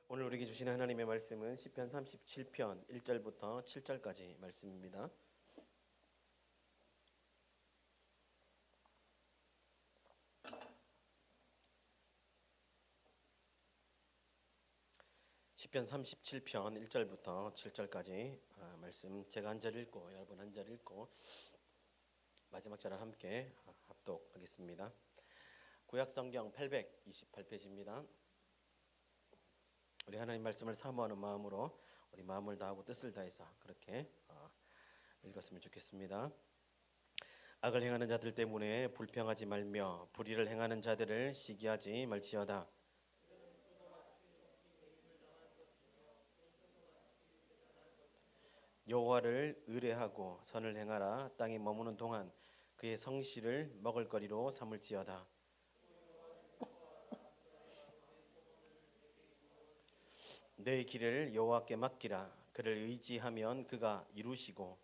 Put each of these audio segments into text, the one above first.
오늘 우리에게 주시는 하나님의 말씀은 시편 37편 1절부터 7절까지 말씀입니다. 시편 37편 1절부터 7절까지 말씀 제가 한 절 읽고 여러분 한 절 읽고 마지막 절을 함께 합독하겠습니다. 구약성경 828페이지입니다. 우리 하나님 말씀을 사모하는 마음으로 우리 마음을 다하고 뜻을 다해서 그렇게 읽었으면 좋겠습니다. 악을 행하는 자들 때문에 불평하지 말며 불의를 행하는 자들을 시기하지 말지어다. 여호와를 의뢰하고 선을 행하라. 땅에 머무는 동안 그의 성실을 먹을거리로 삼을지어다. 내 길을 여호와께 맡기라. 그를 의지하면 그가 이루시고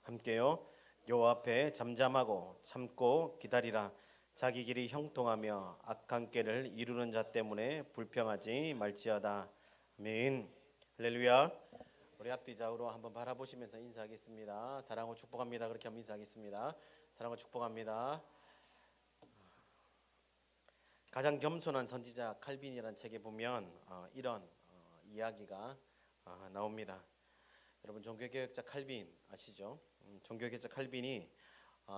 함께요. 여호와 앞에 잠잠하고 참고 기다리라. 자기 길이 형통하며 악한 꾀를 이루는 자 때문에 불평하지 말지어다. 아멘. 할렐루야. 우리 앞뒤 좌우로 한번 바라보시면서 인사하겠습니다. 사랑하고 축복합니다. 그렇게 한번 인사하겠습니다. 사랑하고 축복합니다. 가장 겸손한 선지자 칼빈이라는 책에 보면 이런 이야기가 나옵니다. 여러분 종교개혁자 칼빈 아시죠? 종교개혁자 칼빈이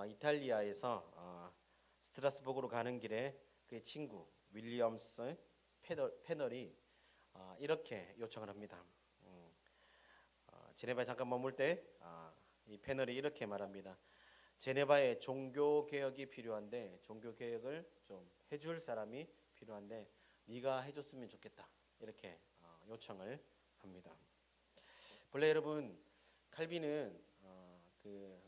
이탈리아에서 스트라스부르크로 가는 길에 그의 친구 윌리엄스 패널이 이렇게 요청을 합니다. 제네바에 잠깐 머물 때 이 패널이 이렇게 말합니다. 제네바에 종교개혁이 필요한데 종교개혁을 좀 해줄 사람이 필요한데 네가 해줬으면 좋겠다. 이렇게 요청을 합니다. 본래 여러분 칼빈은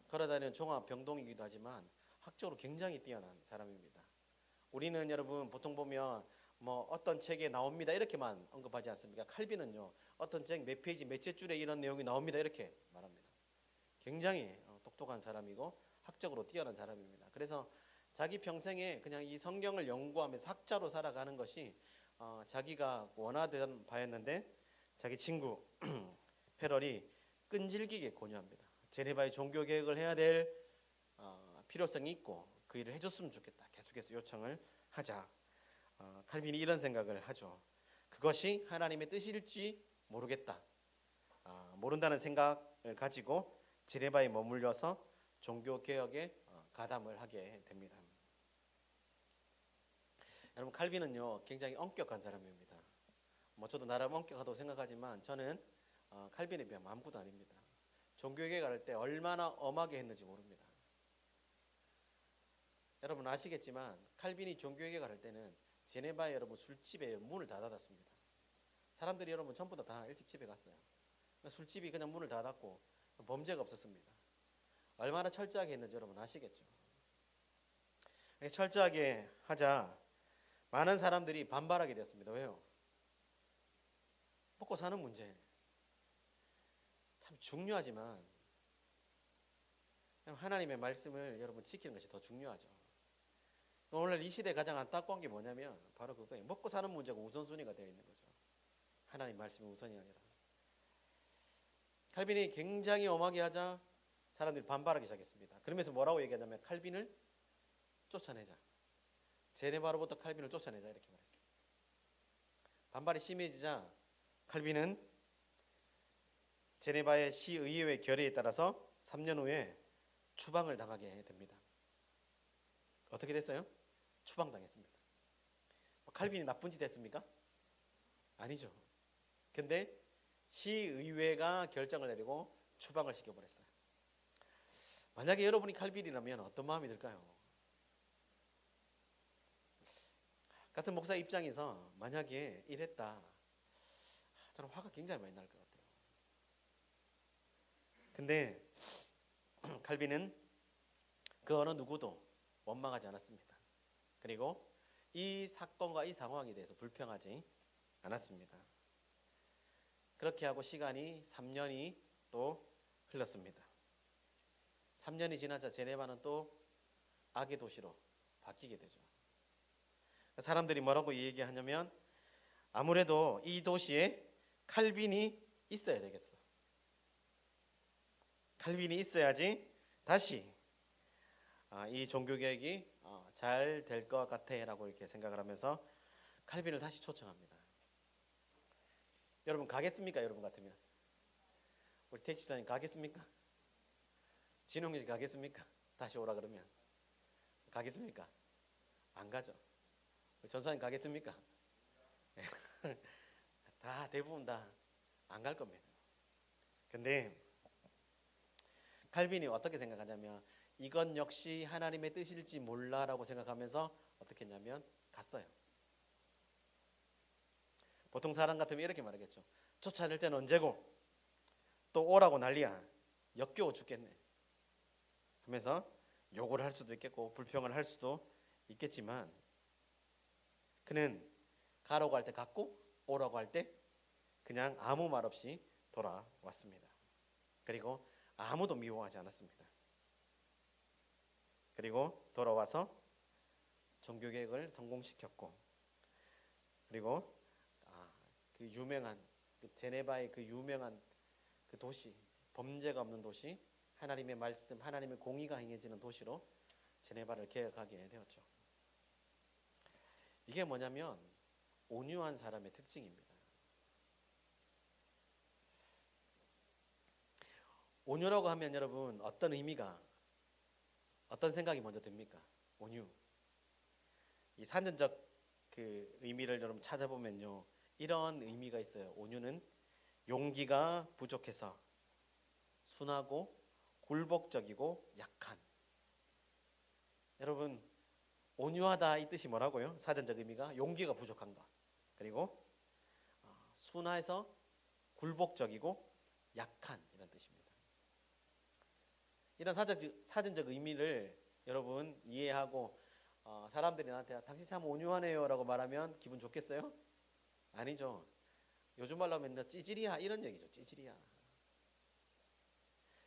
걸어다니는 종합병동이기도 하지만 학적으로 굉장히 뛰어난 사람입니다. 우리는 여러분 보통 보면 뭐 어떤 책에 나옵니다 이렇게만 언급하지 않습니까? 칼빈은요 어떤 책 몇 페이지 몇째 줄에 이런 내용이 나옵니다 이렇게 말합니다. 굉장히 똑똑한 사람이고 학적으로 뛰어난 사람입니다. 그래서 자기 평생에 그냥 이 성경을 연구하면서 학자로 살아가는 것이 자기가 원하던 바였는데 자기 친구 페럴이 끈질기게 권유합니다. 제네바의 종교개혁을 해야 될 필요성이 있고 그 일을 해줬으면 좋겠다. 계속해서 요청을 하자. 칼빈이 이런 생각을 하죠. 그것이 하나님의 뜻일지 모르겠다. 모른다는 생각을 가지고 제네바에 머물러서 종교개혁에 가담을 하게 됩니다. 여러분 칼빈은요 굉장히 엄격한 사람입니다. 뭐 저도 나름 엄격하다고 생각하지만 저는 칼빈에 비하면 아무것도 아닙니다. 종교개혁을 할 때 얼마나 엄하게 했는지 모릅니다. 여러분 아시겠지만 칼빈이 종교개혁을 할 때는 제네바에 여러분 술집에 문을 다 닫았습니다. 사람들이 여러분 전부 다 일찍 집에 갔어요. 술집이 그냥 문을 닫았고 범죄가 없었습니다. 얼마나 철저하게 했는지 여러분 아시겠죠? 철저하게 하자 많은 사람들이 반발하게 되었습니다. 왜요? 먹고 사는 문제 참 중요하지만 하나님의 말씀을 여러분 지키는 것이 더 중요하죠. 오늘 이 시대에 가장 안타까운 게 뭐냐면 바로 그거예요. 먹고 사는 문제가 우선순위가 되어 있는 거죠. 하나님 말씀이 우선이 아니라. 칼빈이 굉장히 엄하게 하자 사람들이 반발하기 시작했습니다. 그러면서 뭐라고 얘기하냐면 칼빈을 쫓아내자. 제네바로부터 칼빈을 쫓아내자 이렇게 말했어요. 반발이 심해지자 칼빈은 제네바의 시의회 결의에 따라서 3년 후에 추방을 당하게 됩니다. 어떻게 됐어요? 추방당했습니다. 칼빈이 나쁜 짓 했습니까? 아니죠. 근데 시의회가 결정을 내리고 추방을 시켜버렸어요. 만약에 여러분이 칼빈이라면 어떤 마음이 들까요? 같은 목사 입장에서 만약에 이랬다 저는 화가 굉장히 많이 날 것 같아요. 근데 칼빈은 그 어느 누구도 원망하지 않았습니다. 그리고 이 사건과 이 상황에 대해서 불평하지 않았습니다. 그렇게 하고 시간이 3년이 또 흘렀습니다. 3년이 지나자 제네바는 또 악의 도시로 바뀌게 되죠. 사람들이 뭐라고 얘기하냐면 아무래도 이 도시에 칼빈이 있어야 되겠어. 칼빈이 있어야지 다시 이 종교개혁이 잘 될 것 같아라고 이렇게 생각을 하면서 칼빈을 다시 초청합니다. 여러분 가겠습니까? 여러분 같으면 우리 택시장님 가겠습니까? 진홍이 가겠습니까? 다시 오라 그러면 가겠습니까? 안 가죠. 전사님 가겠습니까? 다 대부분 다 안 갈 겁니다. 근데 칼빈이 어떻게 생각하냐면 이건 역시 하나님의 뜻일지 몰라라고 생각하면서 어떻게 했냐면 갔어요. 보통 사람 같으면 이렇게 말하겠죠. 쫓아낼 때는 언제고 또 오라고 난리야. 역겨워 죽겠네 하면서 욕을 할 수도 있겠고 불평을 할 수도 있겠지만 그는 가라고 할 때 갔고 오라고 할 때 그냥 아무 말 없이 돌아왔습니다. 그리고 아무도 미워하지 않았습니다. 그리고 돌아와서 종교개혁을 성공시켰고 그리고 그 유명한 제네바의 그 유명한 그 도시 범죄가 없는 도시 하나님의 말씀 하나님의 공의가 행해지는 도시로 제네바를 개혁하게 되었죠. 이게 뭐냐면 온유한 사람의 특징입니다. 온유라고 하면 여러분 어떤 의미가 어떤 생각이 먼저 듭니까? 온유. 이 산전적 그 의미를 여러분 찾아보면요. 이런 의미가 있어요. 온유는 용기가 부족해서 순하고 굴복적이고 약한. 여러분 온유하다 이 뜻이 뭐라고요? 사전적 의미가 용기가 부족한 것. 그리고 순해서 굴복적이고 약한 이런 뜻입니다. 이런 사전적 의미를 여러분 이해하고 사람들이 나한테 당신 참 온유하네요 라고 말하면 기분 좋겠어요? 아니죠. 요즘 말로 하면 찌질이야 이런 얘기죠. 찌질이야.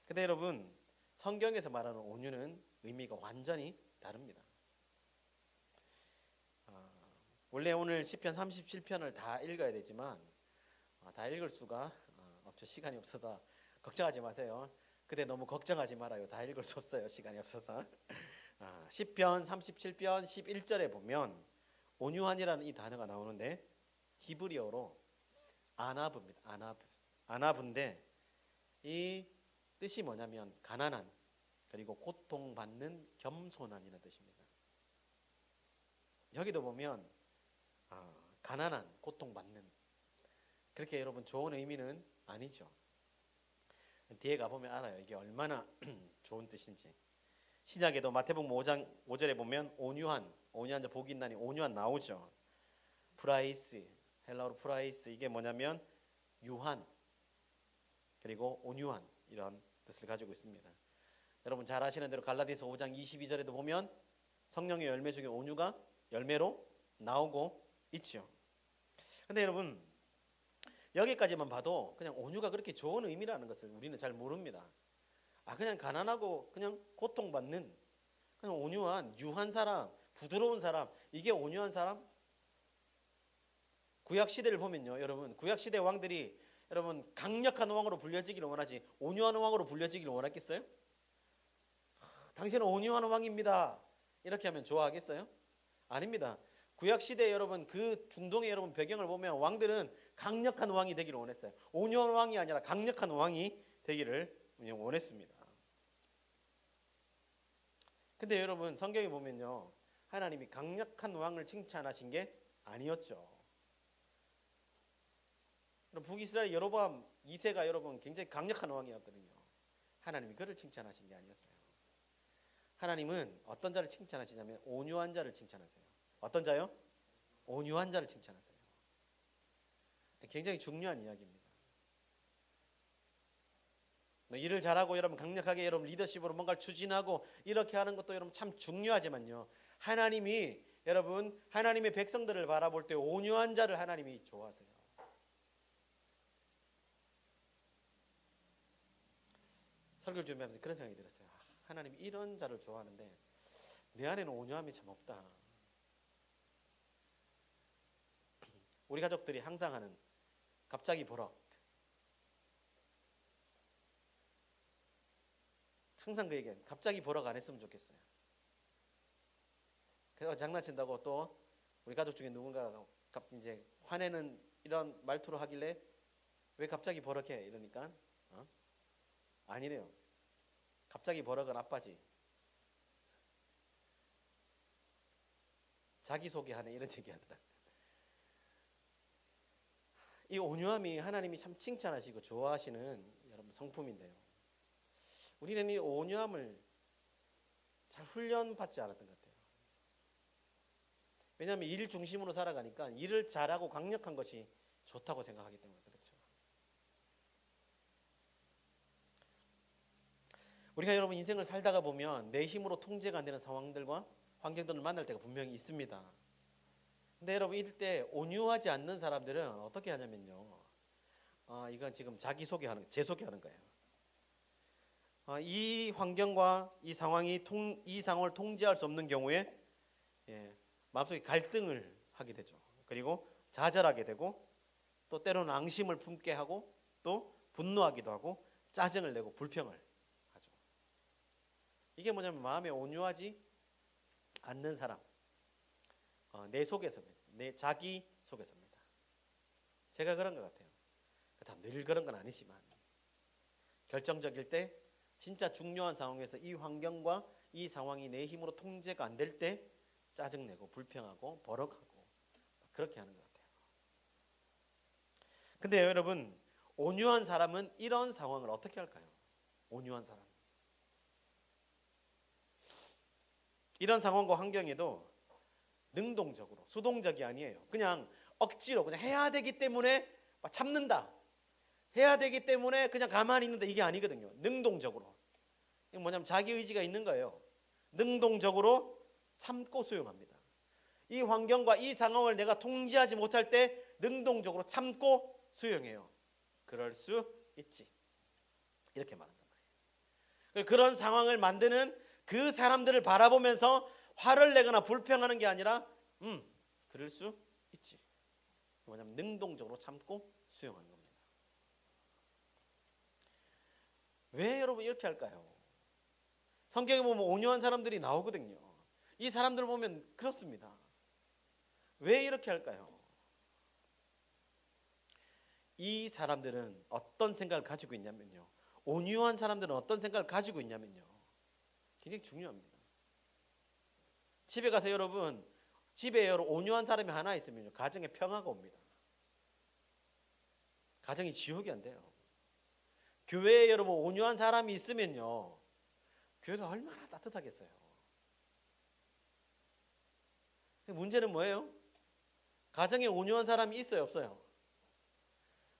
근데 여러분 성경에서 말하는 온유는 의미가 완전히 다릅니다. 원래 오늘 시편 37편을 다 읽어야 되지만 다 읽을 수가 없죠. 시간이 없어서 걱정하지 마세요. 근데 너무 걱정하지 말아요. 다 읽을 수 없어요. 시간이 없어서. 시편 37편 11절에 보면 온유한이라는 이 단어가 나오는데 히브리어로 아나브입니다. 아나브인데 이 뜻이 뭐냐면 가난한 그리고 고통받는 겸손한이라는 뜻입니다. 여기도 보면 가난한 고통받는 그렇게 여러분 좋은 의미는 아니죠. 뒤에 가보면 알아요. 이게 얼마나 좋은 뜻인지. 신약에도 마태복음 5장 5절에 보면 온유한 자 복이 있나니 온유한 나오죠. 프라이스 헬라어로 프라이스 이게 뭐냐면 유한 그리고 온유한 이런 뜻을 가지고 있습니다. 여러분 잘 아시는 대로 갈라디아서 5장 22절에도 보면 성령의 열매 중에 온유가 열매로 나오고 있죠. 근데 여러분 여기까지만 봐도 그냥 온유가 그렇게 좋은 의미라는 것을 우리는 잘 모릅니다. 그냥 가난하고 그냥 고통받는 그냥 온유한 유한 사람, 부드러운 사람 이게 온유한 사람? 구약 시대를 보면요, 여러분 구약 시대 왕들이 여러분 강력한 왕으로 불려지기를 원하지 온유한 왕으로 불려지기를 원했겠어요? 당신은 온유한 왕입니다. 이렇게 하면 좋아하겠어요? 아닙니다. 구약 시대 여러분 그 중동의 여러분 배경을 보면 왕들은 강력한 왕이 되기를 원했어요. 온유한 왕이 아니라 강력한 왕이 되기를 원했습니다. 근데 여러분 성경에 보면요 하나님이 강력한 왕을 칭찬하신 게 아니었죠. 북이스라엘 여로보암 2세가 여러분 굉장히 강력한 왕이었거든요. 하나님이 그를 칭찬하신 게 아니었어요. 하나님은 어떤 자를 칭찬하시냐면 온유한 자를 칭찬하세요. 어떤 자요? 온유한 자를 칭찬하세요. 굉장히 중요한 이야기입니다. 일을 잘하고 여러분 강력하게 여러분 리더십으로 뭔가를 추진하고 이렇게 하는 것도 여러분 참 중요하지만요. 하나님이 여러분 하나님의 백성들을 바라볼 때 온유한 자를 하나님이 좋아하세요. 설교를 준비하면서 그런 생각이 들었어요. 하나님이 이런 자를 좋아하는데 내 안에는 온유함이 참 없다. 우리 가족들이 항상 하는 갑자기 버럭. 항상 그 얘기해요. 갑자기 버럭 안 했으면 좋겠어요. 그래서 장난친다고 또 우리 가족 중에 누군가가 이제 화내는 이런 말투로 하길래 왜 갑자기 버럭해? 이러니까 아니래요. 갑자기 버럭은 아빠지. 자기소개하네 이런 얘기하더라. 이 온유함이 하나님이 참 칭찬하시고 좋아하시는 여러분 성품인데요. 우리는 이 온유함을 잘 훈련받지 않았던 것 같아요. 왜냐하면 일 중심으로 살아가니까 일을 잘하고 강력한 것이 좋다고 생각하기 때문에 그렇죠. 우리가 여러분 인생을 살다가 보면 내 힘으로 통제가 안 되는 상황들과 환경들을 만날 때가 분명히 있습니다. 근데 여러분 이럴 때 온유하지 않는 사람들은 어떻게 하냐면요. 이건 지금 제 소개하는 거예요. 이 환경과 이 상황을 통제할 수 없는 경우에 마음속에 갈등을 하게 되죠. 그리고 좌절하게 되고 또 때로는 앙심을 품게 하고 또 분노하기도 하고 짜증을 내고 불평을 하죠. 이게 뭐냐면 마음에 온유하지 않는 사람, 내 속에서입니다. 내 자기 속에서입니다. 제가 그런 것 같아요. 늘 그런 건 아니지만 결정적일 때 진짜 중요한 상황에서 이 환경과 이 상황이 내 힘으로 통제가 안 될 때 짜증내고 불평하고 버럭하고 그렇게 하는 것 같아요. 근데 여러분 온유한 사람은 이런 상황을 어떻게 할까요? 온유한 사람. 이런 상황과 환경에도 능동적으로 수동적이 아니에요. 그냥 억지로 그냥 해야 되기 때문에 참는다. 해야 되기 때문에 그냥 가만히 있는다. 이게 아니거든요. 능동적으로. 이게 뭐냐면 자기 의지가 있는 거예요. 능동적으로 참고 수용합니다. 이 환경과 이 상황을 내가 통제하지 못할 때 능동적으로 참고 수용해요. 그럴 수 있지. 이렇게 말한단 말이에요. 그런 상황을 만드는 그 사람들을 바라보면서 화를 내거나 불평하는 게 아니라 그럴 수 있지. 뭐냐면 능동적으로 참고 수용하는 겁니다. 왜 여러분 이렇게 할까요? 성경에 보면 온유한 사람들이 나오거든요. 이 사람들을 보면 그렇습니다. 왜 이렇게 할까요? 이 사람들은 어떤 생각을 가지고 있냐면요. 온유한 사람들은 어떤 생각을 가지고 있냐면요. 굉장히 중요합니다. 집에 가서 여러분, 집에 여러분 온유한 사람이 하나 있으면요. 가정에 평화가 옵니다. 가정이 지옥이 안 돼요. 교회에 여러분 온유한 사람이 있으면요. 교회가 얼마나 따뜻하겠어요. 문제는 뭐예요? 가정에 온유한 사람이 있어요, 없어요?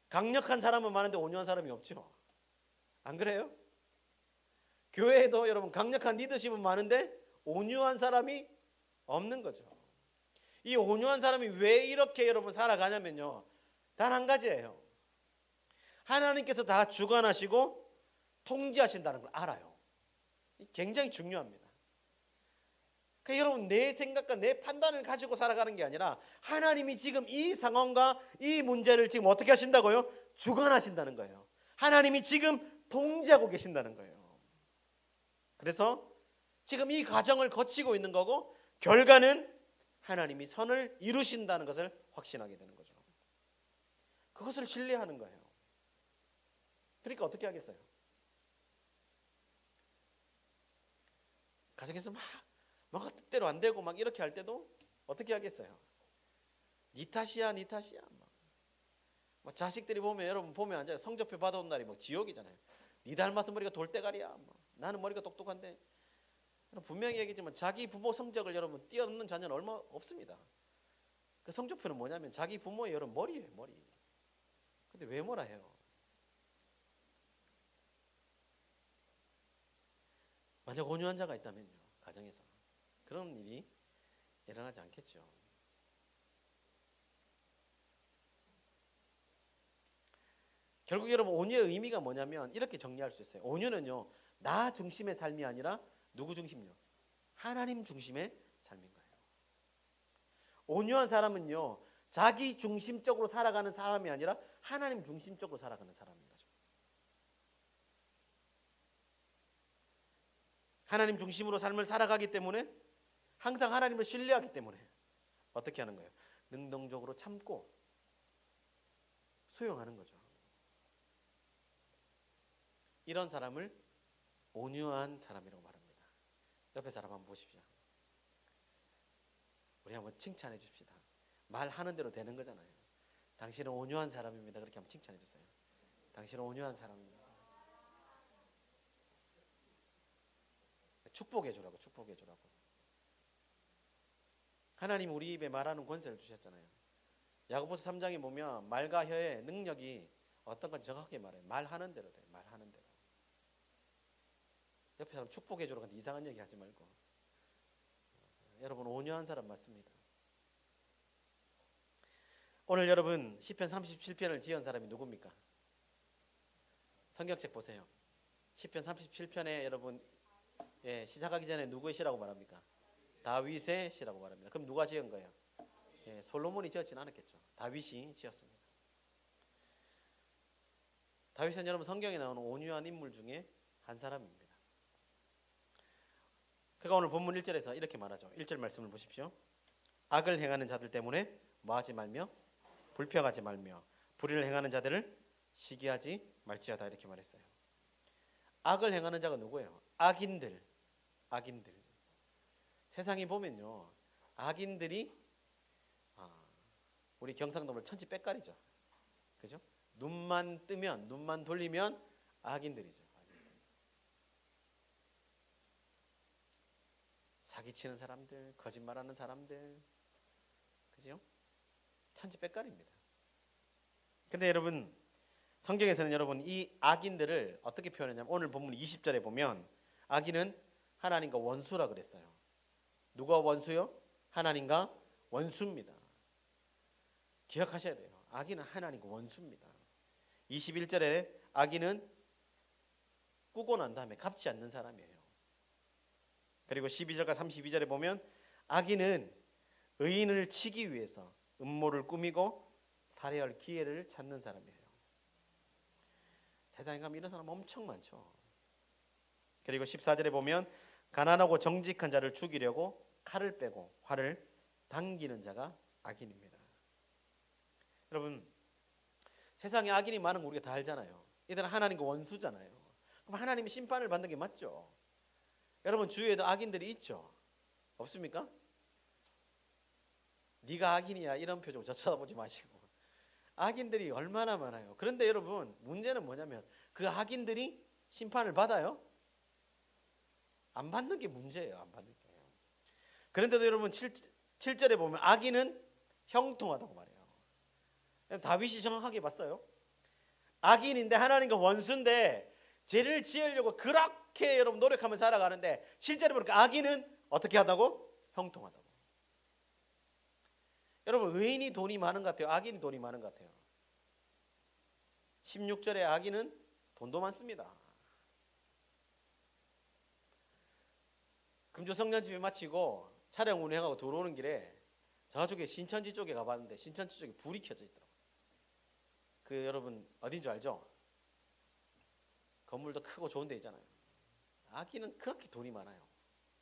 강력한 사람은 많은데 온유한 사람이 없죠. 안 그래요? 교회에도 여러분 강력한 리더십은 많은데 온유한 사람이 없는 거죠. 이 온유한 사람이 왜 이렇게 여러분 살아가냐면요. 단 한 가지예요. 하나님께서 다 주관하시고 통제하신다는 걸 알아요. 굉장히 중요합니다. 그러니까 여러분 내 생각과 내 판단을 가지고 살아가는 게 아니라 하나님이 지금 이 상황과 이 문제를 지금 어떻게 하신다고요? 주관하신다는 거예요. 하나님이 지금 통제하고 계신다는 거예요. 그래서 지금 이 과정을 거치고 있는 거고 결과는 하나님이 선을 이루신다는 것을 확신하게 되는 거죠. 그것을 신뢰하는 거예요. 그러니까 어떻게 하겠어요? 가정에서 뭔가 뜻대로 안 되고 막 이렇게 할 때도 어떻게 하겠어요? 니 탓이야, 니 탓이야. 막 자식들이 보면 여러분 보면 앉아요. 성적표 받아온 날이 뭐 지옥이잖아요. 니 닮아서 머리가 돌대가리야. 나는 머리가 똑똑한데. 분명히 얘기했지만 자기 부모 성적을 여러분 뛰어넘는 자녀는 얼마 없습니다. 그 성적표는 뭐냐면 자기 부모의 여러분 머리예요, 머리. 근데 왜 뭐라 해요? 만약 온유한 자가 있다면요, 가정에서 그런 일이 일어나지 않겠죠. 결국 여러분 온유의 의미가 뭐냐면 이렇게 정리할 수 있어요. 온유는요, 나 중심의 삶이 아니라 누구 중심요? 하나님 중심의 삶인 거예요. 온유한 사람은요, 자기 중심적으로 살아가는 사람이 아니라 하나님 중심적으로 살아가는 사람인 거죠. 하나님 중심으로 삶을 살아가기 때문에 항상 하나님을 신뢰하기 때문에 어떻게 하는 거예요? 능동적으로 참고 수용하는 거죠. 이런 사람을 온유한 사람이라고 말합니다. 옆에 사람 한번 보십시오. 우리 한번 칭찬해 줍시다. 말하는 대로 되는 거잖아요. 당신은 온유한 사람입니다. 그렇게 한번 칭찬해 주세요. 당신은 온유한 사람입니다. 축복해 주라고, 축복해 주라고. 하나님 우리 입에 말하는 권세를 주셨잖아요. 야고보서 3장에 보면 말과 혀의 능력이 어떤 건 정확하게 말해요. 말하는 대로 돼요. 말하는 대로. 옆에 사람 축복해 주라고 하는데 이상한 얘기 하지 말고. 여러분 온유한 사람 맞습니다. 오늘 여러분 시편 37편을 지은 사람이 누굽니까? 성경책 보세요. 시편 37편에 여러분 시작하기 전에 누구의 시라고 말합니까? 다윗의 시라고 말합니다. 그럼 누가 지은 거예요? 솔로몬이 지었지는 않았겠죠. 다윗이 지었습니다. 다윗은 여러분 성경에 나오는 온유한 인물 중에 한 사람입니다. 그가 오늘 본문 1절에서 이렇게 말하죠. 1절 말씀을 보십시오. 악을 행하는 자들 때문에 뭐하지 말며 불평하지 말며 불의를 행하는 자들을 시기하지 말지어다 이렇게 말했어요. 악을 행하는 자가 누구예요? 악인들. 세상에 보면요, 악인들이 우리 경상도말 천지빽깔이죠. 그죠? 눈만 뜨면, 눈만 돌리면 악인들이죠. 사기치는 사람들, 거짓말하는 사람들, 그죠? 천지빽깔입니다. 근데 여러분, 성경에서는 여러분 이 악인들을 어떻게 표현하냐면 오늘 본문 20절에 보면 악인은 하나님과 원수라 그랬어요. 누가 원수요? 하나님과 원수입니다. 기억하셔야 돼요. 악인은 하나님과 원수입니다. 21절에 악인은 꾸고 난 다음에 갚지 않는 사람이에요. 그리고 12절과 32절에 보면 악인은 의인을 치기 위해서 음모를 꾸미고 살해할 기회를 찾는 사람이에요. 세상에 가면 이런 사람 엄청 많죠. 그리고 14절에 보면 가난하고 정직한 자를 죽이려고 칼을 빼고 활을 당기는 자가 악인입니다. 여러분, 세상에 악인이 많은 거 우리가 다 알잖아요. 이들은 하나님과 원수잖아요. 그럼 하나님이 심판을 받는 게 맞죠. 여러분 주위에도 악인들이 있죠? 없습니까? 네가 악인이야 이런 표정 저 쳐다보지 마시고 악인들이 얼마나 많아요. 그런데 여러분 문제는 뭐냐면 그 악인들이 심판을 받아요? 안 받는 게 문제예요. 안 받는 게. 그런데도 여러분 7절에 보면 악인은 형통하다고 말해요. 다윗이 정확하게 봤어요. 악인인데 하나님과 원수인데 죄를 지으려고 그렇게 여러분 노력하며 살아가는데 7절에 보니까 악인은 어떻게 하다고? 형통하다고. 여러분 의인이 돈이 많은 것 같아요? 악인이 돈이 많은 것 같아요? 16절에 악인은 돈도 많습니다. 금주 성년집에 마치고 차량 운행하고 들어오는 길에 저쪽에 신천지 쪽에 가봤는데 신천지 쪽에 불이 켜져 있더라고요. 그 여러분 어딘 줄 알죠? 건물도 크고 좋은 데 있잖아요. 악인은 그렇게 돈이 많아요.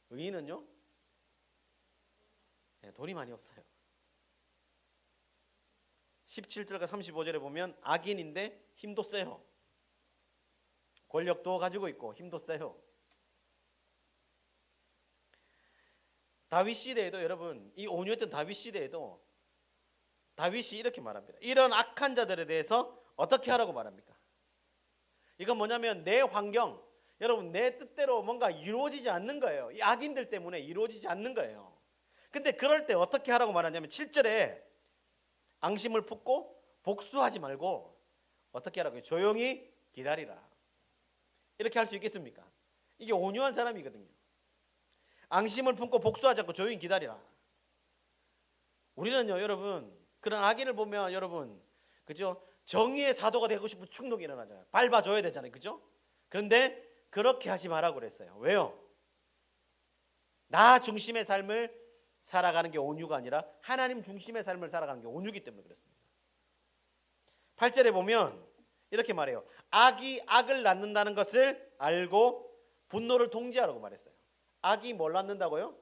의인은요? 돈이 많이 없어요. 17절과 35절에 보면 악인인데 힘도 세요. 권력도 가지고 있고 힘도 세요. 다윗 시대에도 여러분 이 온유했던 다윗 시대에도 다윗이 이렇게 말합니다. 이런 악한 자들에 대해서 어떻게 하라고 말합니까? 이건 뭐냐면 내 환경, 여러분 내 뜻대로 뭔가 이루어지지 않는 거예요. 이 악인들 때문에 이루어지지 않는 거예요. 근데 그럴 때 어떻게 하라고 말하냐면 7절에 앙심을 품고 복수하지 말고 어떻게 하라고요? 조용히 기다리라. 이렇게 할 수 있겠습니까? 이게 온유한 사람이거든요. 앙심을 품고 복수하지 않고 조용히 기다리라. 우리는요 여러분 그런 악인을 보면 여러분 그죠? 정의의 사도가 되고 싶은 충동이 일어나잖아요. 밟아줘야 되잖아요. 그죠? 그런데 그렇게 하지 말라고 그랬어요. 왜요? 나 중심의 삶을 살아가는 게 온유가 아니라 하나님 중심의 삶을 살아가는 게 온유기 때문에 그렇습니다. 8절에 보면 이렇게 말해요. 악이 악을 낳는다는 것을 알고 분노를 통제하라고 말했어요. 악이 뭘 낳는다고요?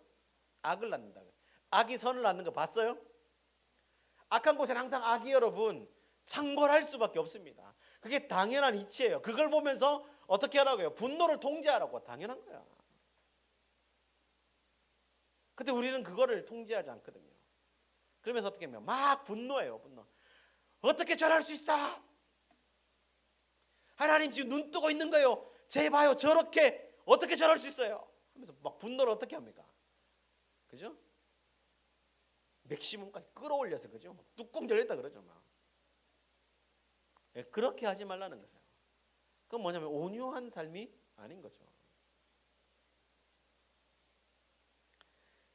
악을 낳는다고요. 악이 선을 낳는 거 봤어요? 악한 곳에는 항상 악이 여러분 창궐할 수밖에 없습니다. 그게 당연한 이치예요. 그걸 보면서 어떻게 하라고요? 분노를 통제하라고. 당연한 거야. 근데 우리는 그거를 통제하지 않거든요. 그러면서 어떻게 하면 막 분노해요. 분노. 어떻게 저럴 수 있어? 하나님 지금 눈 뜨고 있는 거예요. 쟤 봐요. 저렇게 어떻게 저럴 수 있어요? 하면서 막 분노를 어떻게 합니까? 그죠? 맥시멈까지 끌어올려서 그죠? 뚜껑 열렸다 그러죠. 막. 그렇게 하지 말라는 거예요. 그건 뭐냐면 온유한 삶이 아닌 거죠.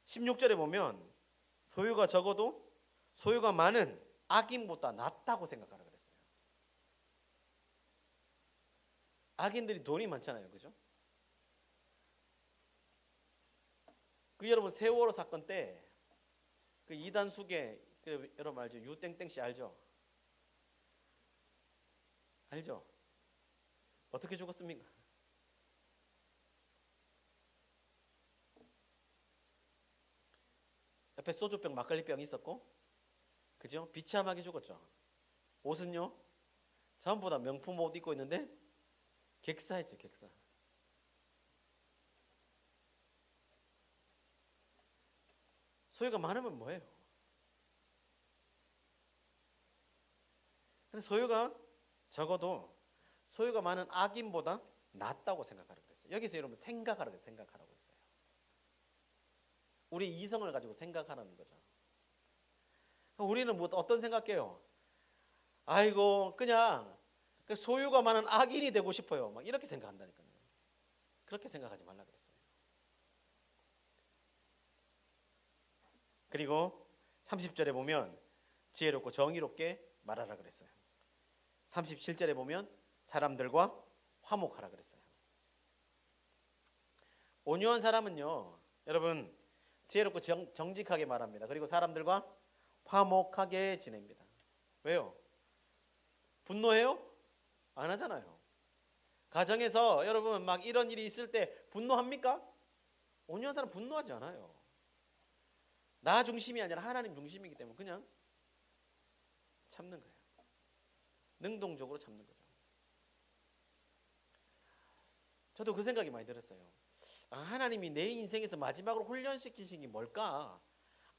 16절에 보면 소유가 적어도 소유가 많은 악인보다 낫다고 생각하라 그랬어요. 악인들이 돈이 많잖아요. 그죠? 그 여러분 세월호 사건 때 그 이단숙의 그 여러분 알죠? 유땡땡 씨 알죠? 알죠? 어떻게 죽었습니까? 옆에 소주병 막걸리병 있었고 그죠? 비참하게 죽었죠. 옷은요? 전부 다 명품 옷 입고 있는데 객사했죠. 객사. 소유가 많으면 뭐예요? 근데 소유가 적어도 소유가 많은 악인보다 낫다고 생각하라고 그랬어요. 여기서 여러분 생각하라고 했어요. 생각하라고 했어요. 우리 이성을 가지고 생각하라는 거죠. 우리는 뭐 어떤 생각해요? 아이고 그냥 소유가 많은 악인이 되고 싶어요. 막 이렇게 생각한다니까요. 그렇게 생각하지 말라 그랬어요. 그리고 30절에 보면 지혜롭고 정의롭게 말하라 그랬어요. 37절에 보면 사람들과 화목하라 그랬어요. 온유한 사람은요, 여러분 지혜롭고 정직하게 말합니다. 그리고 사람들과 화목하게 지냅니다. 왜요? 분노해요? 안 하잖아요. 가정에서 여러분 막 이런 일이 있을 때 분노합니까? 온유한 사람 분노하지 않아요. 나 중심이 아니라 하나님 중심이기 때문에 그냥 참는 거예요. 능동적으로 참는 거죠. 저도 그 생각이 많이 들었어요. 하나님이 내 인생에서 마지막으로 훈련시키신 게 뭘까?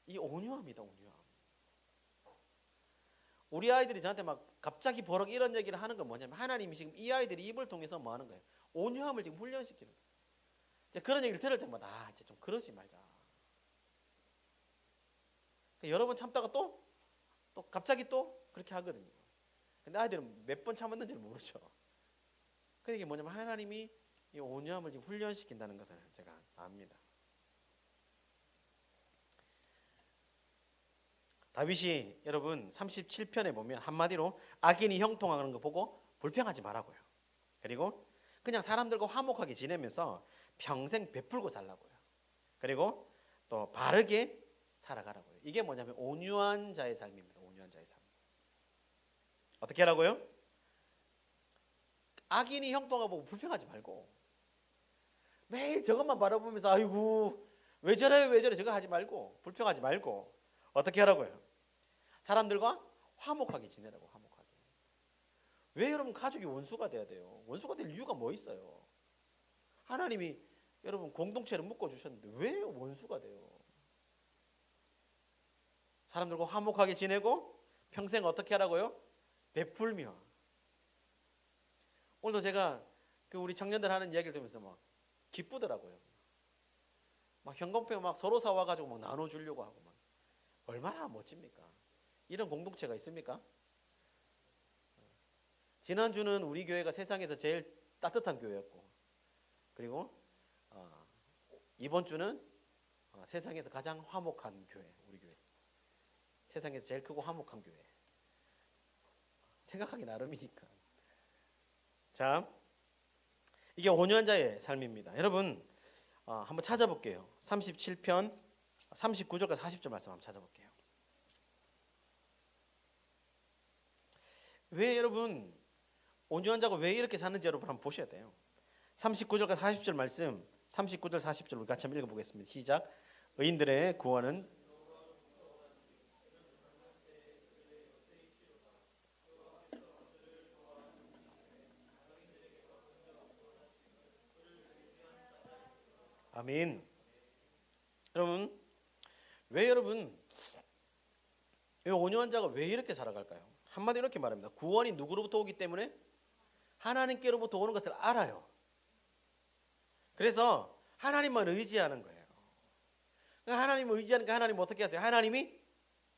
이 온유함이다. 온유함. 우리 아이들이 저한테 막 갑자기 버럭 이런 얘기를 하는 건 뭐냐면 하나님이 지금 이 아이들이 입을 통해서 뭐 하는 거예요? 온유함을 지금 훈련시키는 거예요. 그런 얘기를 들을 때마다 이제 좀 그러지 말자. 여러 번 참다가 또 갑자기 또 그렇게 하거든요. 근데 아이들은 몇 번 참았는지 모르죠. 그 이게 뭐냐면 하나님이 이 온유함을 지금 훈련시킨다는 것을 제가 압니다. 다윗이 여러분 37편에 보면 한마디로 악인이 형통하는 거 보고 불평하지 말라고요. 그리고 그냥 사람들과 화목하게 지내면서 평생 베풀고 살라고요. 그리고 또 바르게 살아가라고요. 이게 뭐냐면 온유한 자의 삶입니다. 온유한 자의 삶. 어떻게 하라고요? 악인이 형통하고 불평하지 말고 매일 저것만 바라보면서 아이고 왜 저래 왜 저래 저거 하지 말고 불평하지 말고 어떻게 하라고요? 사람들과 화목하게 지내라고. 화목하게. 왜 여러분 가족이 원수가 돼야 돼요? 원수가 될 이유가 뭐 있어요? 하나님이 여러분 공동체를 묶어주셨는데 왜 원수가 돼요? 사람들과 화목하게 지내고 평생 어떻게 하라고요? 베풀며. 오늘도 제가 그 우리 청년들 하는 이야기를 들으면서 막 기쁘더라고요. 막 현금표 막 서로 사와가지고 막 나눠주려고 하고 막 얼마나 멋집니까? 이런 공동체가 있습니까? 지난주는 우리 교회가 세상에서 제일 따뜻한 교회였고, 그리고 이번 주는 세상에서 가장 화목한 교회, 우리 교회. 세상에서 제일 크고 화목한 교회. 생각하기 나름이니까. 자, 이게 온유한 자의 삶입니다. 여러분 한번 찾아볼게요. 37편 39절과 40절 말씀 한번 찾아볼게요. 왜 여러분 온유한 자가 왜 이렇게 사는지 여러분 한번 보셔야 돼요. 39절과 40절 말씀, 39절 40절 우리 같이 한번 읽어보겠습니다. 시작. 의인들의 구원은 아멘. 여러분 이 온유한 자가 왜 이렇게 살아갈까요? 한마디로 이렇게 말합니다. 구원이 누구로부터 오기 때문에 하나님께로부터 오는 것을 알아요. 그래서 하나님만 의지하는 거예요. 하나님을 의지하니까 하나님 어떻게 하세요? 하나님이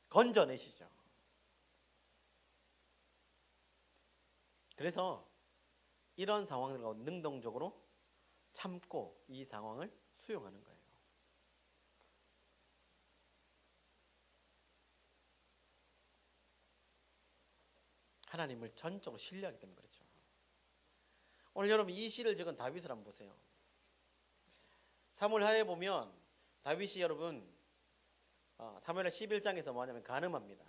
건져내시죠. 그래서 이런 상황을 능동적으로 참고 이 상황을 수용하는 거예요. 하나님을 전적으로 신뢰하기 때문에 그렇죠. 오늘 여러분 이 시를 적은 다윗을 한번 보세요. 사무엘하에 보면 다윗이 여러분 사무엘하 11장에서 뭐냐면 간음합니다.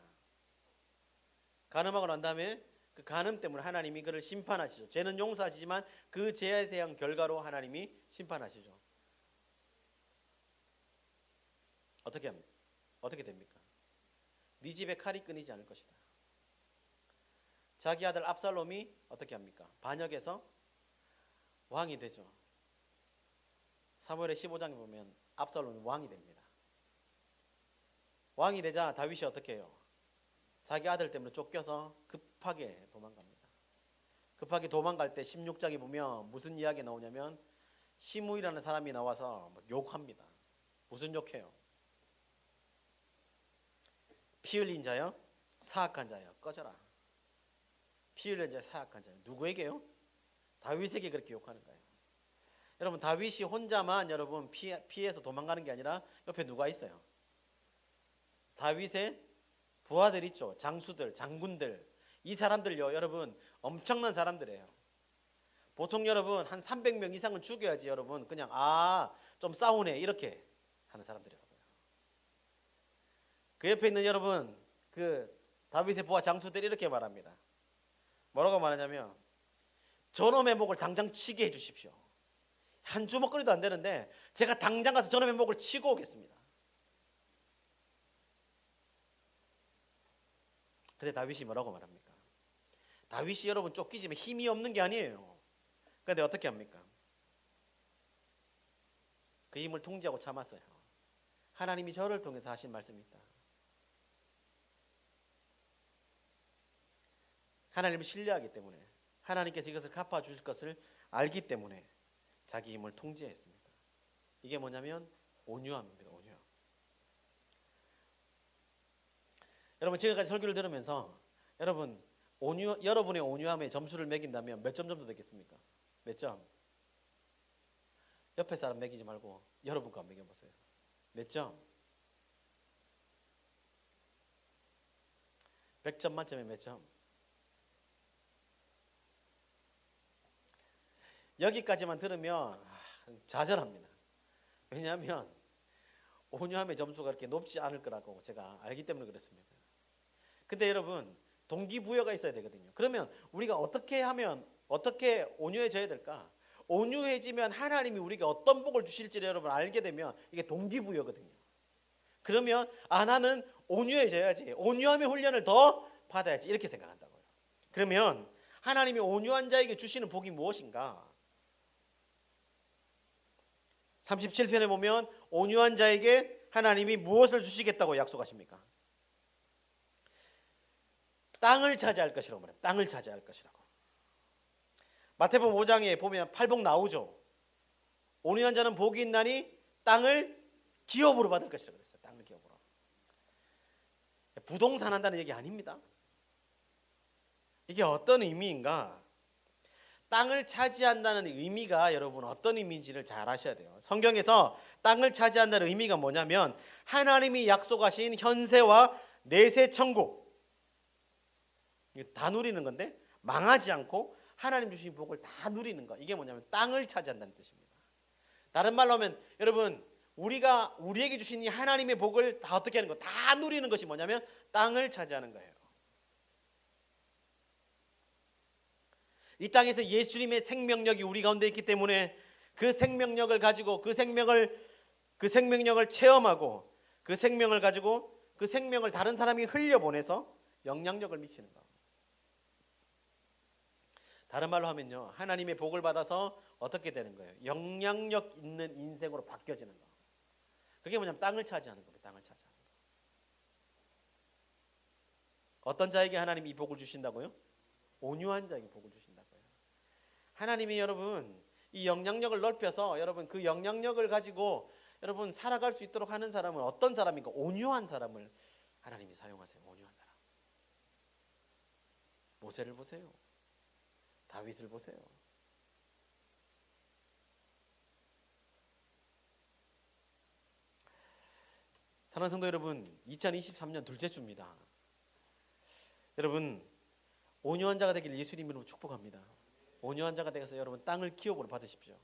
간음하고 난 다음에 그 간음 때문에 하나님이 그를 심판하시죠. 죄는 용서하시지만 그 죄에 대한 결과로 하나님이 심판하시죠. 어떻게 합니까? 어떻게 됩니까? 네 집에 칼이 끊이지 않을 것이다. 자기 아들 압살롬이 어떻게 합니까? 반역해서 왕이 되죠. 사무엘의 15장에 보면 압살롬이 왕이 됩니다. 왕이 되자 다윗이 어떻게 해요? 자기 아들 때문에 쫓겨서 급하게 도망갑니다. 급하게 도망갈 때 16장에 보면 무슨 이야기 나오냐면 시므이라는 사람이 나와서 욕합니다. 무슨 욕해요? 피 흘린 자여 사악한 자여 꺼져라. 피 흘린 자여 사악한 자여. 누구에게요? 다윗에게 그렇게 욕하는 거예요. 여러분 다윗이 혼자만 여러분 피해서 도망가는 게 아니라 옆에 누가 있어요? 다윗의 부하들 있죠. 장수들, 장군들. 이 사람들요 여러분 엄청난 사람들이에요. 보통 여러분 한 300명 이상은 죽여야지 여러분 그냥 좀 싸우네 이렇게 하는 사람들이라고요. 그 옆에 있는 여러분 그 다윗의 부하 장수들이 이렇게 말합니다. 뭐라고 말하냐면 저놈의 목을 당장 치게 해주십시오. 한 주먹거리도 안 되는데 제가 당장 가서 저놈의 목을 치고 오겠습니다. 근데 다윗이 뭐라고 말합니까? 다윗이 여러분 쫓기지만 힘이 없는 게 아니에요. 그런데 어떻게 합니까? 그 힘을 통제하고 참았어요. 하나님이 저를 통해서 하신 말씀이 있다. 하나님을 신뢰하기 때문에 하나님께서 이것을 갚아주실 것을 알기 때문에 자기 힘을 통제했습니다. 이게 뭐냐면 온유함입니다. 온유함. 여러분 지금까지 설교를 들으면서 여러분의 온유함에 점수를 매긴다면 몇 점 정도 되겠습니까? 몇 점? 옆에 사람 매기지 말고 여러분과 매겨보세요. 몇 점? 100점 만점에 몇 점? 여기까지만 들으면 좌절합니다. 왜냐하면 온유함의 점수가 그렇게 높지 않을 거라고 제가 알기 때문에 그렇습니다. 근데 여러분 동기부여가 있어야 되거든요. 그러면 우리가 어떻게 온유해져야 될까? 온유해지면 하나님이 우리에게 어떤 복을 주실지를 여러분 알게 되면 이게 동기부여거든요. 그러면 나는 온유해져야지. 온유함의 훈련을 더 받아야지. 이렇게 생각한다고요. 그러면 하나님이 온유한 자에게 주시는 복이 무엇인가? 37편에 보면 온유한 자에게 하나님이 무엇을 주시겠다고 약속하십니까? 땅을 차지할 것이라고 말해요. 땅을 차지할 것이라고. 마태복음 5장에 보면 팔복 나오죠. 온유한 자는 복이 있나니 땅을 기업으로 받을 것이라고 그랬어요. 땅을 기업으로. 부동산 한다는 얘기 아닙니다. 이게 어떤 의미인가? 땅을 차지한다는 의미가 여러분 어떤 의미인지를 잘 아셔야 돼요. 성경에서 땅을 차지한다는 의미가 뭐냐면 하나님이 약속하신 현세와 내세 천국 다 누리는 건데 망하지 않고 하나님 주신 복을 다 누리는 거. 이게 뭐냐면 땅을 차지한다는 뜻입니다. 다른 말로 하면 여러분 우리에게 주신 이 하나님의 복을 다 어떻게 하는 거? 다 누리는 것이 뭐냐면 땅을 차지하는 거예요. 이 땅에서 예수님의 생명력이 우리 가운데 있기 때문에 그 생명력을 가지고 그 생명력을 체험하고 그 생명을 가지고 그 생명을 다른 사람이 흘려보내서 영향력을 미치는 거. 다른 말로 하면요, 하나님의 복을 받아서 어떻게 되는 거예요? 영향력 있는 인생으로 바뀌어지는 거. 그게 뭐냐면 땅을 차지하는 겁니다. 땅을 차지하는 거. 어떤 자에게 하나님이 이 복을 주신다고요? 온유한 자에게 복을 주신다고요. 하나님이 여러분 이 영향력을 넓혀서 여러분 그 영향력을 가지고 여러분 살아갈 수 있도록 하는 사람은 어떤 사람인가? 온유한 사람을 하나님이 사용하세요. 온유한 사람. 모세를 보세요. 다윗을 보세요. 사랑하는 성도 여러분, 2023년 둘째 주입니다. 여러분 온유한 자가 되기를 예수님 이름으로 축복합니다. 온유한 자가 되어서 여러분 땅을 기업으로 받으십시오.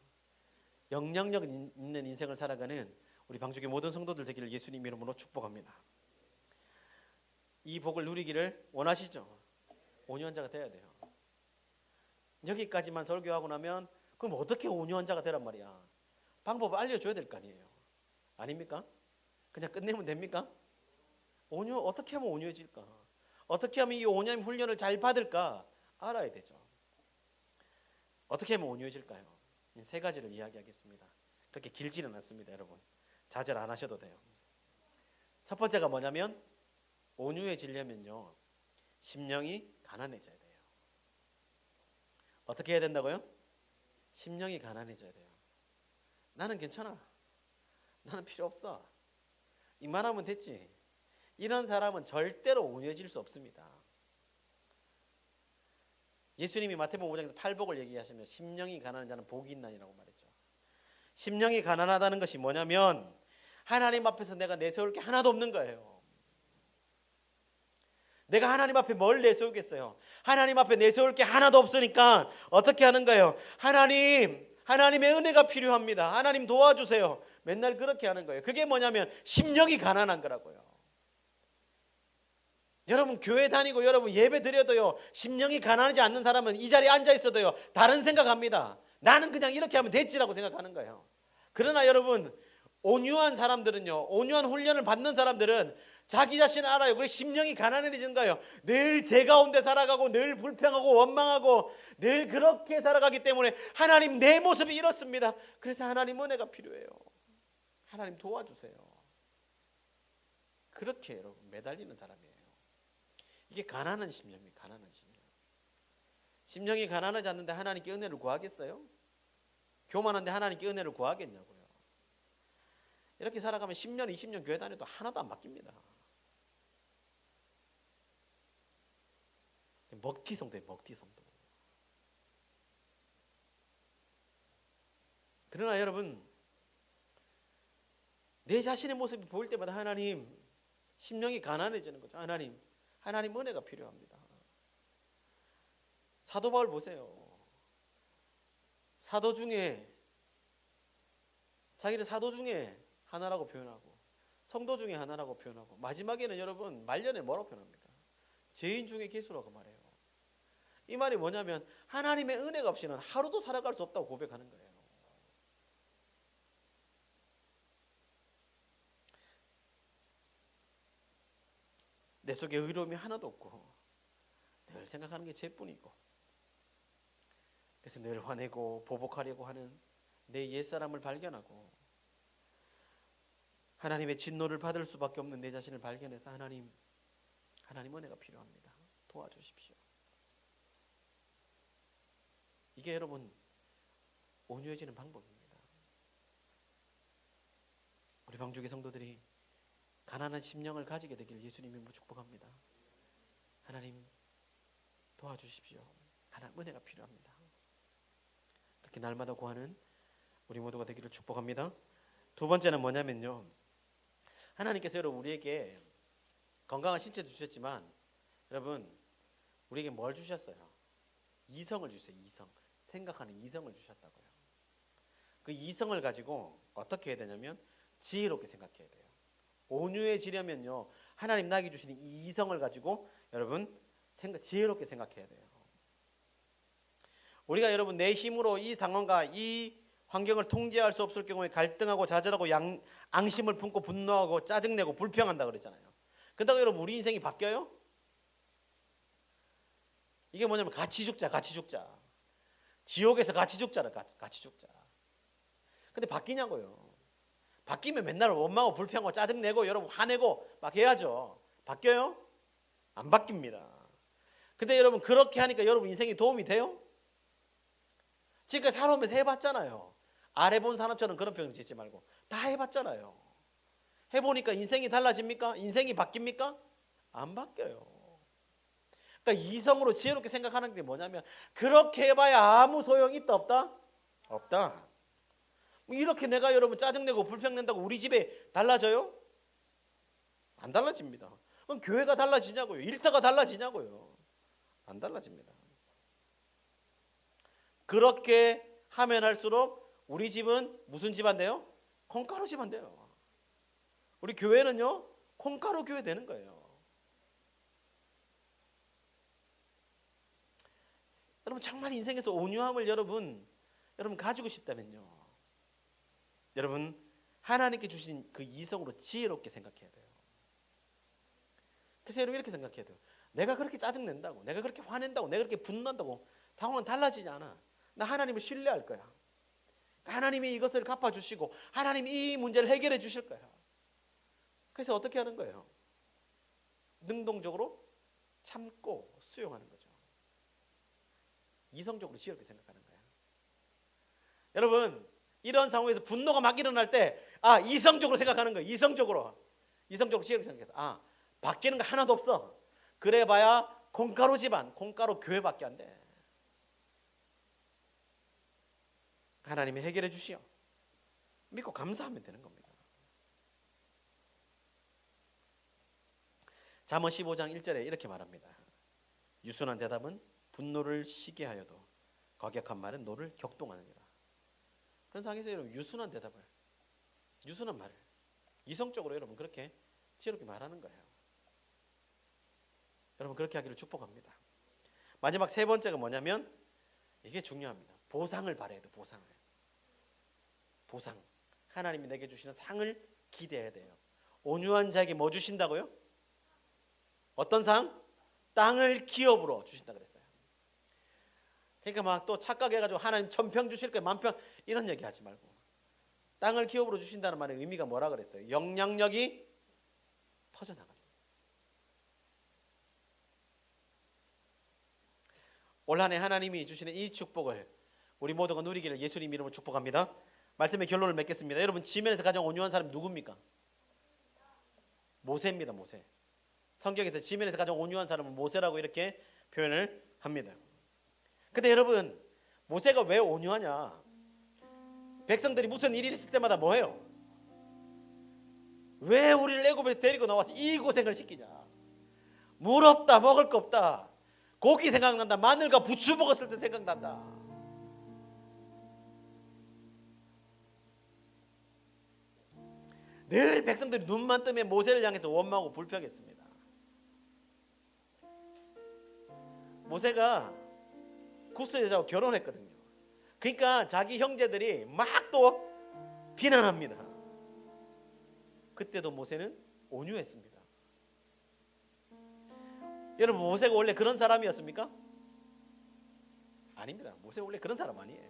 영향력 있는 인생을 살아가는 우리 방주교 모든 성도들 되기를 예수님 이름으로 축복합니다. 이 복을 누리기를 원하시죠? 온유한 자가 되어야 돼요. 여기까지만 설교하고 나면 그럼 어떻게 온유한 자가 되란 말이야? 방법을 알려줘야 될 거 아니에요. 아닙니까? 그냥 끝내면 됩니까? 어떻게 하면 온유해질까? 어떻게 하면 이 온유함 훈련을 잘 받을까? 알아야 되죠. 어떻게 하면 온유해질까요? 세 가지를 이야기하겠습니다. 그렇게 길지는 않습니다, 여러분. 자제를 안 하셔도 돼요. 첫 번째가 뭐냐면 온유해지려면요, 심령이 가난해져야 돼요. 어떻게 해야 된다고요? 심령이 가난해져야 돼요. 나는 괜찮아. 나는 필요 없어. 이만하면 됐지. 이런 사람은 절대로 온유해질 수 없습니다. 예수님이 마태복음 5장에서 팔복을 얘기하시면 심령이 가난한 자는 복이 있나니라고 말했죠. 심령이 가난하다는 것이 뭐냐면 하나님 앞에서 내가 내세울 게 하나도 없는 거예요. 내가 하나님 앞에 뭘 내세우겠어요? 하나님 앞에 내세울 게 하나도 없으니까 어떻게 하는 거예요? 하나님의 은혜가 필요합니다. 하나님 도와주세요. 맨날 그렇게 하는 거예요. 그게 뭐냐면 심령이 가난한 거라고요. 여러분 교회 다니고 여러분 예배 드려도요, 심령이 가난하지 않는 사람은 이 자리에 앉아 있어도요 다른 생각합니다. 나는 그냥 이렇게 하면 됐지라고 생각하는 거예요. 그러나 여러분 온유한 사람들은요, 온유한 훈련을 받는 사람들은 자기 자신을 알아요. 그래서 심령이 가난해진 거예요. 늘 제 가운데 살아가고 늘 불평하고 원망하고 늘 그렇게 살아가기 때문에 하나님 내 모습이 이렇습니다. 그래서 하나님 은혜가 필요해요. 하나님 도와주세요. 그렇게 여러분 매달리는 사람이에요. 이게 가난한 심령입니다. 가난한 심령. 심령이 가난하지 않는데 하나님께 은혜를 구하겠어요? 교만한데 하나님께 은혜를 구하겠냐고요. 이렇게 살아가면 10년, 20년 교회 다녀도 하나도 안 바뀝니다. 먹튀 성도예요. 먹튀 성도. 그러나 여러분 내 자신의 모습이 보일 때마다 하나님, 심령이 가난해지는 거죠. 하나님 은혜가 필요합니다. 사도 바울 보세요. 사도 중에 자기를 사도 중에 하나라고 표현하고 성도 중에 하나라고 표현하고 마지막에는 여러분 말년에 뭐라고 표현합니까? 죄인 중에 괴수라고 말해요. 이 말이 뭐냐면 하나님의 은혜가 없이는 하루도 살아갈 수 없다고 고백하는 거예요. 내 속에 의로움이 하나도 없고 늘 생각하는 게 죄뿐이고 그래서 늘 화내고 보복하려고 하는 내 옛사람을 발견하고 하나님의 진노를 받을 수밖에 없는 내 자신을 발견해서 하나님 은혜가 필요합니다. 도와주십시오. 이게 여러분 온유해지는 방법입니다. 우리 방주교 성도들이 가난한 심령을 가지게 되기를 예수님이 축복합니다. 하나님 도와주십시오. 하나님 은혜가 필요합니다. 그렇게 날마다 구하는 우리 모두가 되기를 축복합니다. 두 번째는 뭐냐면요, 하나님께서 여러분 우리에게 건강한 신체도 주셨지만 여러분 우리에게 뭘 주셨어요? 이성을 주셨어요. 이성. 생각하는 이성을 주셨다고요. 그 이성을 가지고 어떻게 해야 되냐면 지혜롭게 생각해야 돼요. 온유해지려면요, 하나님 나에게 주신 이 이성을 가지고 여러분 지혜롭게 생각해야 돼요. 우리가 여러분 내 힘으로 이 상황과 이 환경을 통제할 수 없을 경우에 갈등하고 좌절하고 앙심을 품고 분노하고 짜증내고 불평한다 그랬잖아요. 그렇다고 여러분 우리 인생이 바뀌어요? 이게 뭐냐면 같이 죽자, 같이 죽자. 지옥에서 같이 죽자라, 같이 죽자. 근데 바뀌냐고요. 바뀌면 맨날 원망하고 불평하고 짜증내고 여러분 화내고 막 해야죠. 바뀌어요? 안 바뀝니다. 근데 여러분 그렇게 하니까 여러분 인생에 도움이 돼요? 지금까지 살아오면서 해봤잖아요. 아래 본 사람처럼 그런 표현 짓지 말고 다 해봤잖아요. 해보니까 인생이 달라집니까? 인생이 바뀝니까? 안 바뀌어요. 그러니까 이성으로 지혜롭게 생각하는 게 뭐냐면 그렇게 해봐야 아무 소용이 있다 없다? 없다. 이렇게 내가 여러분 짜증내고 불평낸다고 우리 집에 달라져요? 안 달라집니다. 그럼 교회가 달라지냐고요? 일터가 달라지냐고요? 안 달라집니다. 그렇게 하면 할수록 우리 집은 무슨 집안 돼요? 콩가루 집안 돼요. 우리 교회는요 콩가루 교회 되는 거예요. 여러분 정말 인생에서 온유함을 여러분 가지고 싶다면요, 여러분 하나님께 주신 그 이성으로 지혜롭게 생각해야 돼요. 그래서 여러분 이렇게 생각해야 돼요. 내가 그렇게 짜증낸다고, 내가 그렇게 화낸다고, 내가 그렇게 분노한다고 상황은 달라지지 않아. 나 하나님을 신뢰할 거야. 하나님이 이것을 갚아주시고 하나님이 이 문제를 해결해 주실 거야. 그래서 어떻게 하는 거예요? 능동적으로 참고 수용하는 거죠. 이성적으로 지혜롭게 생각하는 거야. 여러분 이런 상황에서 분노가 막 일어날 때 이성적으로 생각하는 거예요. 이성적으로 지혜롭게 생각해서 바뀌는 거 하나도 없어. 그래봐야 콩가루 집안, 콩가루 교회밖에 안 돼. 하나님이 해결해 주시오. 믿고 감사하면 되는 겁니다. 잠언 15장 1절에 이렇게 말합니다. 유순한 대답은 분노를 쉬게 하여도 과격한 말은 노를 격동하느니라. 그런 상황에서 여러분 유순한 대답을, 유순한 말을 이성적으로 여러분 그렇게 지혜롭게 말하는 거예요. 여러분 그렇게 하기를 축복합니다. 마지막 세 번째가 뭐냐면 이게 중요합니다. 보상을 바라야 돼요. 보상. 하나님이 내게 주시는 상을 기대해야 돼요. 온유한 자에게 뭐 주신다고요? 어떤 상? 땅을 기업으로 주신다 그랬어요. 그러니까 막 또 착각해가지고 하나님 1000평 주실 거예요, 10,000평 이런 얘기 하지 말고 땅을 기업으로 주신다는 말의 의미가 뭐라 그랬어요? 영향력이 퍼져나가는. 올 한 해 하나님이 주시는 이 축복을 우리 모두가 누리기를 예수님 이름으로 축복합니다. 말씀의 결론을 맺겠습니다. 여러분 지면에서 가장 온유한 사람이 누굽니까? 모세입니다. 모세. 성경에서 지면에서 가장 온유한 사람은 모세라고 이렇게 표현을 합니다. 근데 여러분 모세가 왜 온유하냐? 백성들이 무슨 일이 있을 때마다 뭐해요? 왜 우리를 애굽에서 데리고 나와서 이 고생을 시키냐? 물 없다, 먹을 거 없다, 고기 생각난다, 마늘과 부추 먹었을 때 생각난다. 늘 백성들이 눈만 뜨면 모세를 향해서 원망하고 불평했습니다. 모세가 구스 여자하고 결혼했거든요. 그러니까 자기 형제들이 막 또 비난합니다. 그때도 모세는 온유했습니다. 여러분 모세가 원래 그런 사람이었습니까? 아닙니다. 모세가 원래 그런 사람 아니에요.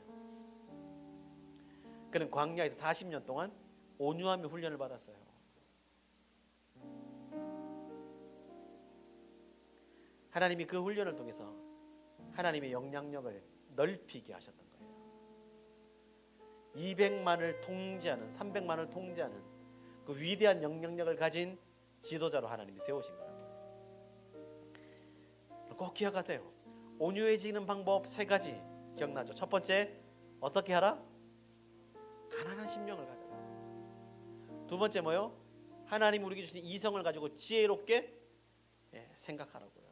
그는 광야에서 40년 동안 온유함의 훈련을 받았어요. 하나님이 그 훈련을 통해서 하나님의 영향력을 넓히게 하셨던 거예요. 200만을 통제하는, 300만을 통제하는 그 위대한 영향력을 가진 지도자로 하나님이 세우신 거예요. 꼭 기억하세요. 온유해지는 방법 3가지 기억나죠? 첫 번째, 어떻게 하라? 가난한 심령을 가져라. 두 번째 뭐요? 하나님 우리에게 주신 이성을 가지고 지혜롭게 생각하라고요.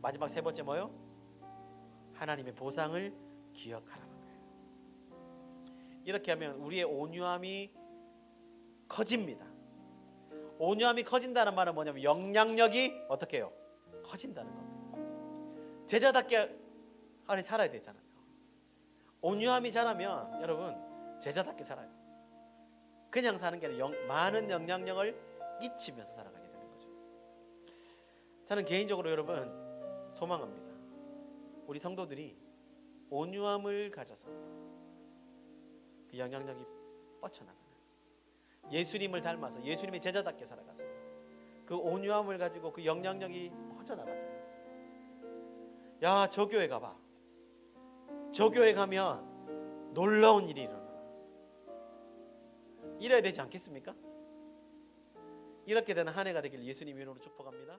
마지막 세 번째 뭐요? 하나님의 보상을 기억하라는 거예요. 이렇게 하면 우리의 온유함이 커집니다. 온유함이 커진다는 말은 뭐냐면 영향력이 어떻게 해요? 커진다는 겁니다. 제자답게 안에 살아야 되잖아요. 온유함이 자라면 여러분 제자답게 살아요. 그냥 사는 게 아니라 많은 영향력을 끼치면서 살아가게 되는 거죠. 저는 개인적으로 여러분 소망합니다. 우리 성도들이 온유함을 가져서 그 영향력이 뻗쳐나가는, 예수님을 닮아서 예수님의 제자답게 살아가서 그 온유함을 가지고 그 영향력이 퍼져나가세요. 야, 저 교회 가봐. 저 교회 가면 놀라운 일이 일어나. 이래야 되지 않겠습니까? 이렇게 되는 한 해가 되길 예수님 이름으로 축복합니다.